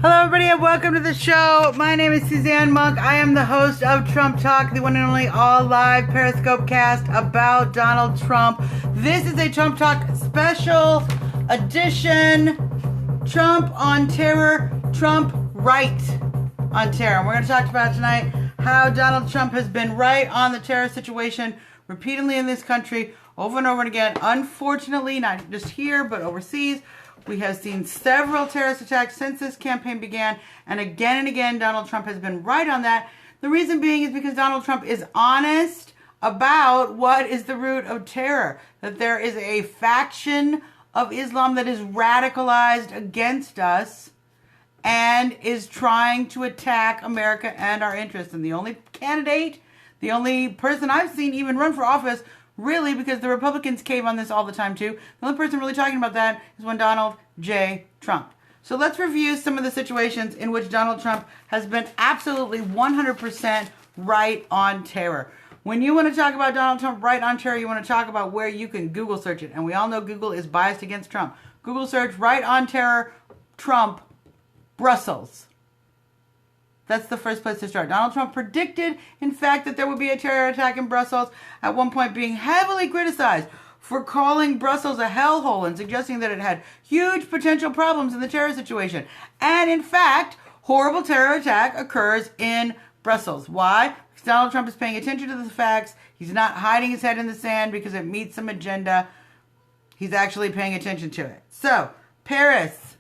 Hello, everybody, and welcome to the show. My name is Suzanne Monk. I am the host of Trump Talk, the one and only all-live Periscope cast about Donald Trump. This is a Trump Talk special edition. Trump on terror, Trump right on terror. And we're going to talk about tonight how Donald Trump has been right on the terror situation repeatedly in this country over and over again. Unfortunately, not just here, but overseas. We have seen several terrorist attacks since this campaign began, and again, Donald Trump has been right on that. The reason being is because Donald Trump is honest about what is the root of terror, that there is a faction of Islam that is radicalized against us and is trying to attack America and our interests. And the only candidate, the only person I've seen even run for office, really, because the Republicans cave on this all the time too, the only person really talking about that is one Donald J. Trump. So let's review some of the situations in which Donald Trump has been absolutely 100% right on terror. When you want to talk about Donald Trump right on terror, you want to talk about where you can Google search it. And we all know Google is biased against Trump. Google search right on terror, Trump, Brussels. That's the first place to start. Donald Trump predicted, in fact, that there would be a terror attack in Brussels, at one point being heavily criticized for calling Brussels a hellhole and suggesting that it had huge potential problems in the terror situation. And in fact, horrible terror attack occurs in Brussels. Why? Because Donald Trump is paying attention to the facts. He's not hiding his head in the sand because it meets some agenda. He's actually paying attention to it. So, Paris.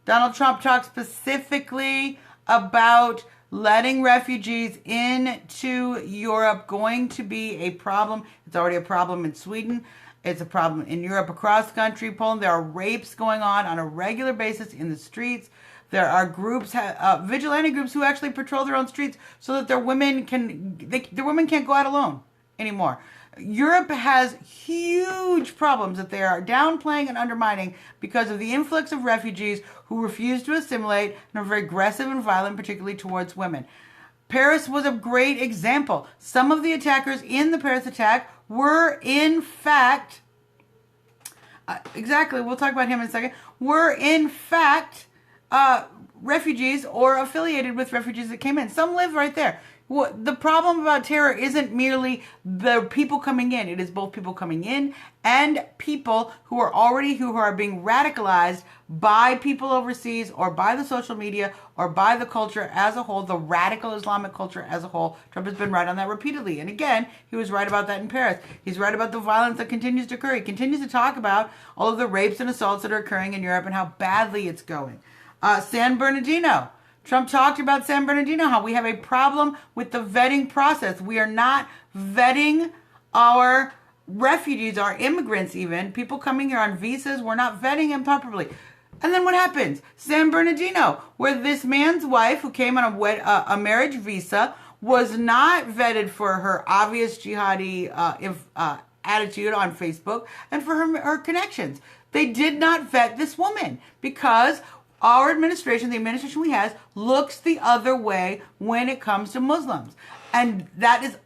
Donald Trump talks specifically about letting refugees into Europe going to be a problem. It's already a problem in Sweden. It's a problem in Europe across the country. Poland, there are rapes going on a regular basis in the streets. There are groups, vigilante groups, who actually patrol their own streets so that their women can't go out alone anymore. Europe has huge problems that they are downplaying and undermining because of the influx of refugees who refuse to assimilate and are very aggressive and violent, particularly towards women. Paris was a great example. Some of the attackers in the Paris attack were, in fact, we'll talk about him in a second, were, in fact, refugees or affiliated with refugees that came in. Some live right there. The problem about terror isn't merely the people coming in. It is both people coming in and people who are being radicalized by people overseas or by the social media or by the culture as a whole, the radical Islamic culture as a whole. Trump has been right on that repeatedly. And again, he was right about that in Paris. He's right about the violence that continues to occur. He continues to talk about all of the rapes and assaults that are occurring in Europe and how badly it's going. San Bernardino. Trump talked about San Bernardino, how we have a problem with the vetting process. We are not vetting our refugees, our immigrants even, people coming here on visas. We're not vetting them properly. And then what happens? San Bernardino, where this man's wife, who came on a marriage visa, was not vetted for her obvious jihadi attitude on Facebook and for her connections. They did not vet this woman because our administration, the administration we have, looks the other way when it comes to Muslims. And that is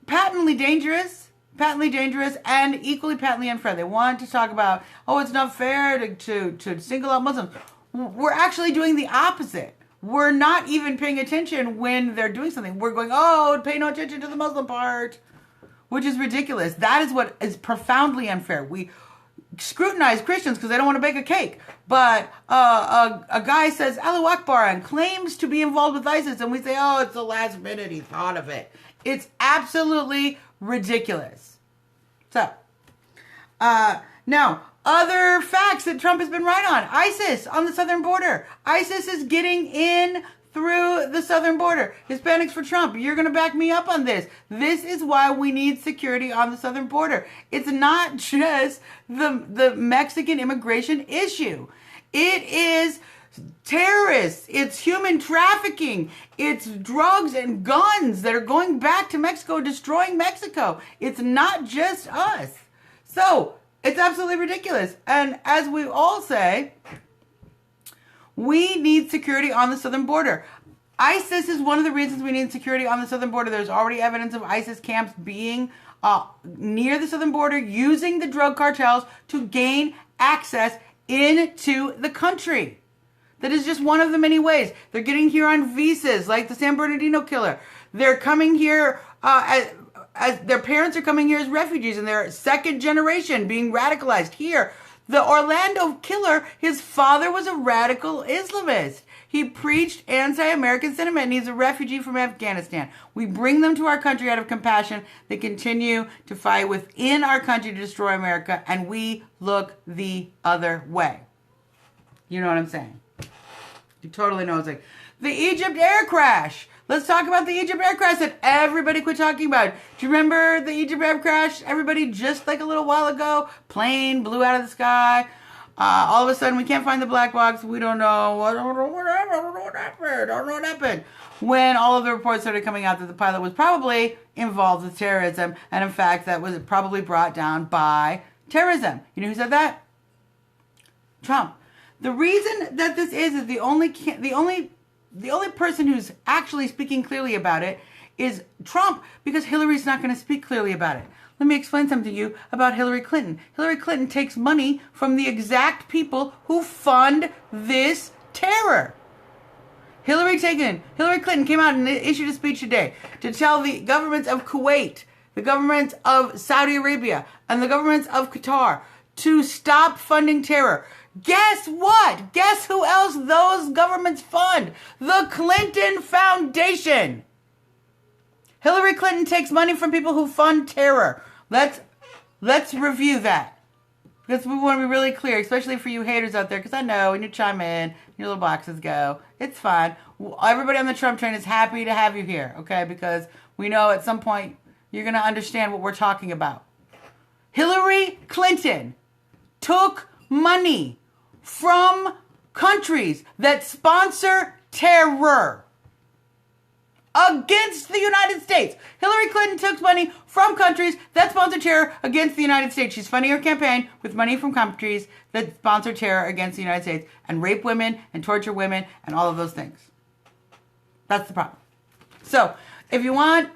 patently dangerous, and equally patently unfair. They want to talk about, it's not fair to single out Muslims. We're actually doing the opposite. We're not even paying attention when they're doing something. We're going, pay no attention to the Muslim part, which is ridiculous. That is what is profoundly unfair. We scrutinize Christians because they don't want to bake a cake. But a guy says Allahu Akbar and claims to be involved with ISIS, and we say, it's the last minute he thought of it. It's absolutely ridiculous. So, now, other facts that Trump has been right on. ISIS on the southern border. ISIS is getting in through the southern border. Hispanics for Trump. You're going to back me up on this. This is why we need security on the southern border. It's not just the Mexican immigration issue. It is terrorists. It's human trafficking. It's drugs and guns that are going back to Mexico, destroying Mexico. It's not just us. So, it's absolutely ridiculous. And as we all say, we need security on the southern border. ISIS is one of the reasons we need security on the southern border. There's already evidence of ISIS camps being near the southern border, using the drug cartels to gain access into the country. That is just one of the many ways. They're getting here on visas, like the San Bernardino killer. They're coming here as their parents are coming here as refugees, and they're second generation being radicalized here. The Orlando killer, his father was a radical Islamist. He preached anti-American sentiment, and he's a refugee from Afghanistan. We bring them to our country out of compassion. They continue to fight within our country to destroy America, and we look the other way. You know what I'm saying? You totally know what I'm saying. The Egypt air crash. Let's talk about the Egypt air crash that everybody quit talking about. Do you remember the Egypt air crash? Everybody, just like a little while ago, plane blew out of the sky. All of a sudden, we can't find the black box. We don't know. I don't know what happened. When all of the reports started coming out that the pilot was probably involved with terrorism, and in fact, that was probably brought down by terrorism. You know who said that? Trump. The reason that this is the only person who's actually speaking clearly about it is Trump, because Hillary's not going to speak clearly about it. Let me explain something to you about Hillary Clinton. Hillary Clinton takes money from the exact people who fund this terror. Hillary Clinton came out and issued a speech today to tell the governments of Kuwait, the governments of Saudi Arabia, and the governments of Qatar to stop funding terror. Guess what? Guess who else those governments fund? The Clinton Foundation. Hillary Clinton takes money from people who fund terror. Let's review that. Because we want to be really clear, especially for you haters out there, because I know when you chime in, your little boxes go. It's fine. Everybody on the Trump train is happy to have you here, okay? Because we know at some point you're going to understand what we're talking about. Hillary Clinton took money from countries that sponsor terror against the United States. Hillary Clinton took money from countries that sponsor terror against the United States. She's funding her campaign with money from countries that sponsor terror against the United States and rape women and torture women and all of those things. That's the problem. So, if you want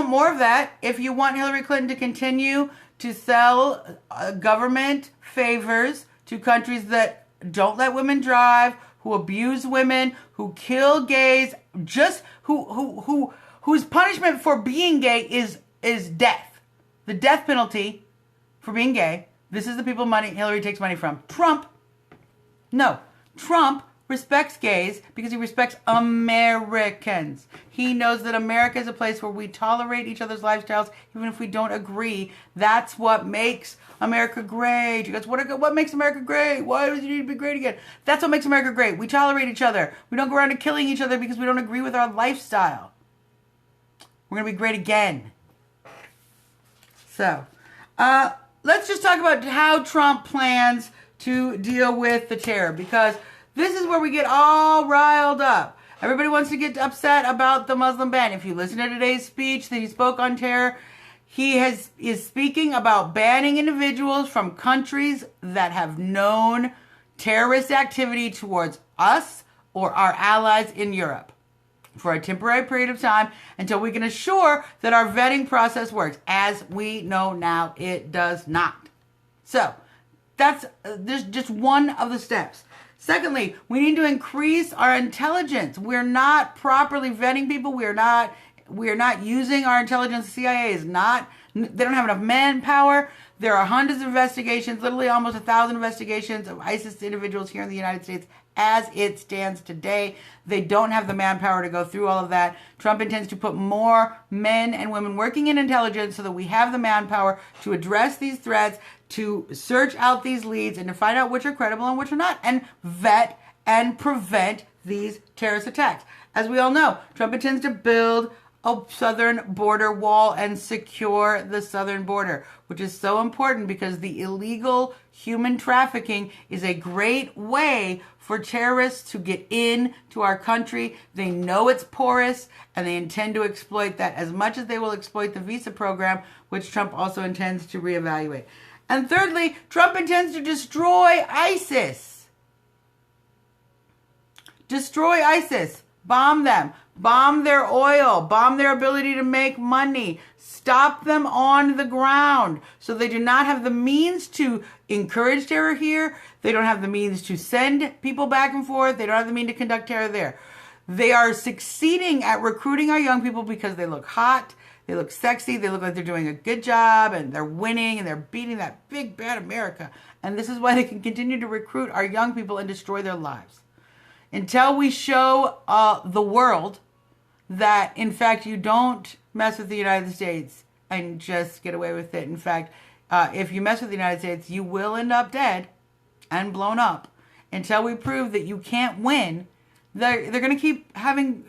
more of that, if you want Hillary Clinton to continue to sell government favors to countries that don't let women drive, who abuse women, who kill gays, just whose punishment for being gay is death. The death penalty for being gay. This is the people Hillary takes money from. Trump. No. Trump respects gays because he respects Americans. He knows that America is a place where we tolerate each other's lifestyles even if we don't agree. That's what makes America great. You guys, what makes America great? Why does it need to be great again? That's what makes America great. We tolerate each other. We don't go around and killing each other because we don't agree with our lifestyle. We're going to be great again. So, let's just talk about how Trump plans to deal with the terror, because this is where we get all riled up. Everybody wants to get upset about the Muslim ban. If you listen to today's speech that he spoke on terror, he is speaking about banning individuals from countries that have known terrorist activity towards us or our allies in Europe for a temporary period of time until we can assure that our vetting process works. As we know now, it does not. So that's just one of the steps. Secondly, we need to increase our intelligence. We're not properly vetting people. We are not using our intelligence. The CIA is not. They don't have enough manpower. There are hundreds of investigations, literally almost 1,000 investigations of ISIS individuals here in the United States as it stands today. They don't have the manpower to go through all of that. Trump intends to put more men and women working in intelligence so that we have the manpower to address these threats, to search out these leads, and to find out which are credible and which are not, and vet and prevent these terrorist attacks. As we all know, Trump intends to build a southern border wall and secure the southern border, which is so important because the illegal human trafficking is a great way for terrorists to get into our country. They know it's porous, and they intend to exploit that as much as they will exploit the visa program, which Trump also intends to reevaluate. And thirdly, Trump intends to destroy ISIS. Destroy ISIS. Bomb them. Bomb their oil. Bomb their ability to make money. Stop them on the ground so they do not have the means to encourage terror here. They don't have the means to send people back and forth. They don't have the means to conduct terror there. They are succeeding at recruiting our young people because they look hot, they look sexy, they look like they're doing a good job, and they're winning, and they're beating that big, bad America. And this is why they can continue to recruit our young people and destroy their lives. Until we show the world that, in fact, you don't mess with the United States and just get away with it. In fact, if you mess with the United States, you will end up dead and blown up. Until we prove that you can't win, they're going to keep having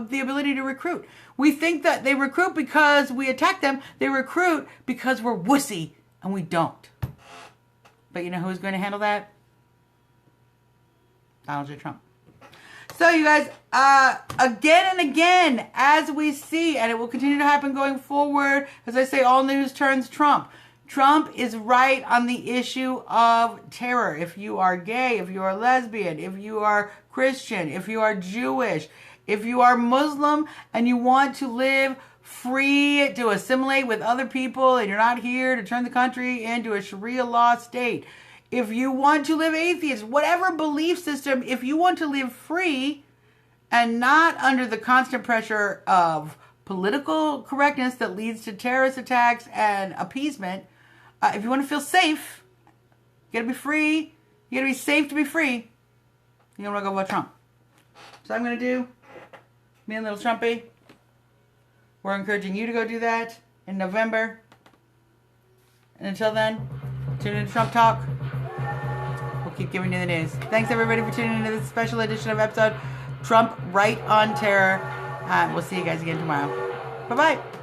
the ability to recruit. We think that they recruit because we attack them. They recruit because we're wussy, and we don't. But you know who's going to handle that? Donald J. Trump. So you guys, again and again, as we see, and it will continue to happen going forward, as I say, all news turns Trump. Trump is right on the issue of terror. If you are gay, if you are lesbian, if you are Christian, if you are Jewish, if you are Muslim and you want to live free to assimilate with other people and you're not here to turn the country into a Sharia law state, if you want to live atheist, whatever belief system, if you want to live free and not under the constant pressure of political correctness that leads to terrorist attacks and appeasement, if you want to feel safe, you gotta be free, you gotta be safe to be free, you're gonna go vote Trump. So I'm gonna do, me and little Trumpy, we're encouraging you to go do that in November. And until then, tune in to Trump Talk. We'll keep giving you the news. Thanks everybody for tuning into this special edition of episode Trump Right on Terror. We'll see you guys again tomorrow. Bye-bye.